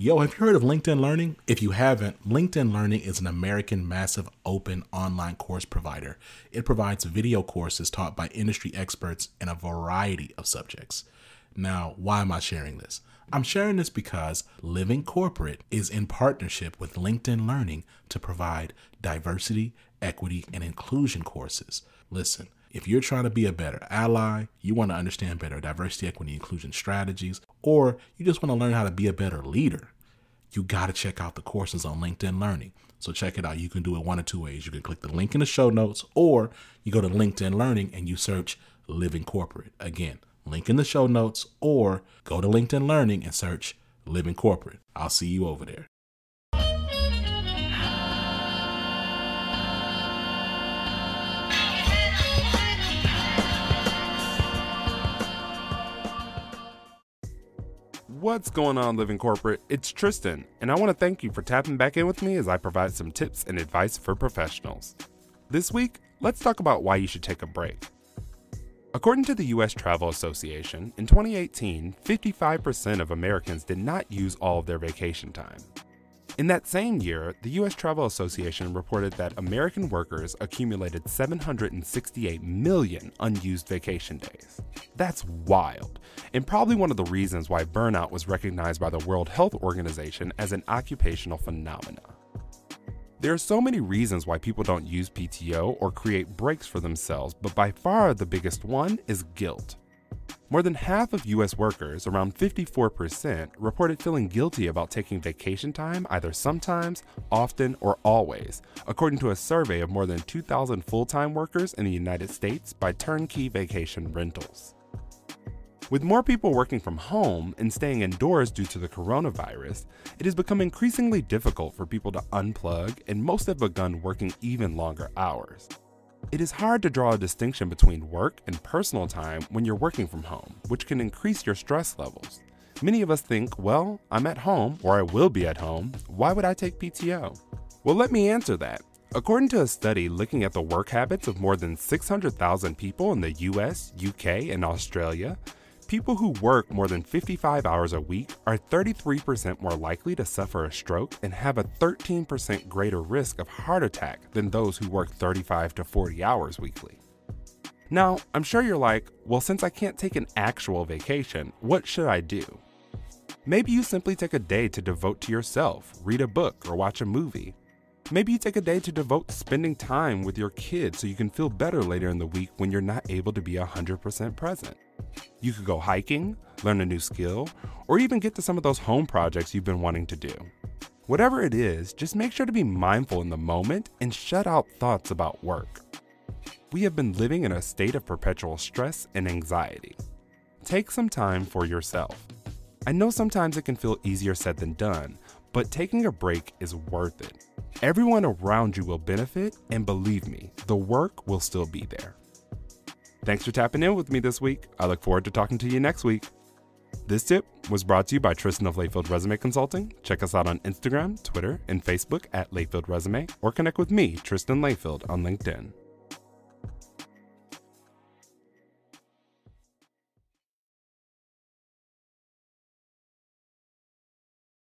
Yo, have you heard of LinkedIn Learning? If you haven't, LinkedIn Learning is an American massive open online course provider. It provides video courses taught by industry experts in a variety of subjects. Now, why am I sharing this? I'm sharing this because Living Corporate is in partnership with LinkedIn Learning to provide diversity, equity, and inclusion courses. Listen, if you're trying to be a better ally, you want to understand better diversity, equity, inclusion strategies, or you just want to learn how to be a better leader, you got to check out the courses on LinkedIn Learning. So check it out. You can do it one of two ways. You can click the link in the show notes, or you go to LinkedIn Learning and you search Living Corporate. Again, link in the show notes, or go to LinkedIn Learning and search Living Corporate. I'll see you over there. What's going on, Living Corporate? It's Tristan, and I want to thank you for tapping back in with me as I provide some tips and advice for professionals. This week, let's talk about why you should take a break. According to the U.S. Travel Association, in 2018, 55% of Americans did not use all of their vacation time. In that same year, the U.S. Travel Association reported that American workers accumulated 768 million unused vacation days. That's wild, and probably one of the reasons why burnout was recognized by the World Health Organization as an occupational phenomenon. There are so many reasons why people don't use PTO or create breaks for themselves, but by far the biggest one is guilt. More than half of U.S. workers, around 54%, reported feeling guilty about taking vacation time either sometimes, often, or always, according to a survey of more than 2,000 full-time workers in the United States by Turnkey Vacation Rentals. With more people working from home and staying indoors due to the coronavirus, it has become increasingly difficult for people to unplug, and most have begun working even longer hours. It is hard to draw a distinction between work and personal time when you're working from home, which can increase your stress levels. Many of us think, well, I'm at home, or I will be at home. Why would I take PTO? Well, let me answer that. According to a study looking at the work habits of more than 600,000 people in the US, UK, and Australia, people who work more than 55 hours a week are 33% more likely to suffer a stroke and have a 13% greater risk of heart attack than those who work 35 to 40 hours weekly. Now, I'm sure you're like, well, since I can't take an actual vacation, what should I do? Maybe you simply take a day to devote to yourself, read a book, or watch a movie. Maybe you take a day to devote to spending time with your kids so you can feel better later in the week when you're not able to be 100% present. You could go hiking, learn a new skill, or even get to some of those home projects you've been wanting to do. Whatever it is, just make sure to be mindful in the moment and shut out thoughts about work. We have been living in a state of perpetual stress and anxiety. Take some time for yourself. I know sometimes it can feel easier said than done, but taking a break is worth it. Everyone around you will benefit, and believe me, the work will still be there. Thanks for tapping in with me this week. I look forward to talking to you next week. This tip was brought to you by Tristan of Layfield Resume Consulting. Check us out on Instagram, Twitter, and Facebook at Layfield Resume, or connect with me, Tristan Layfield, on LinkedIn.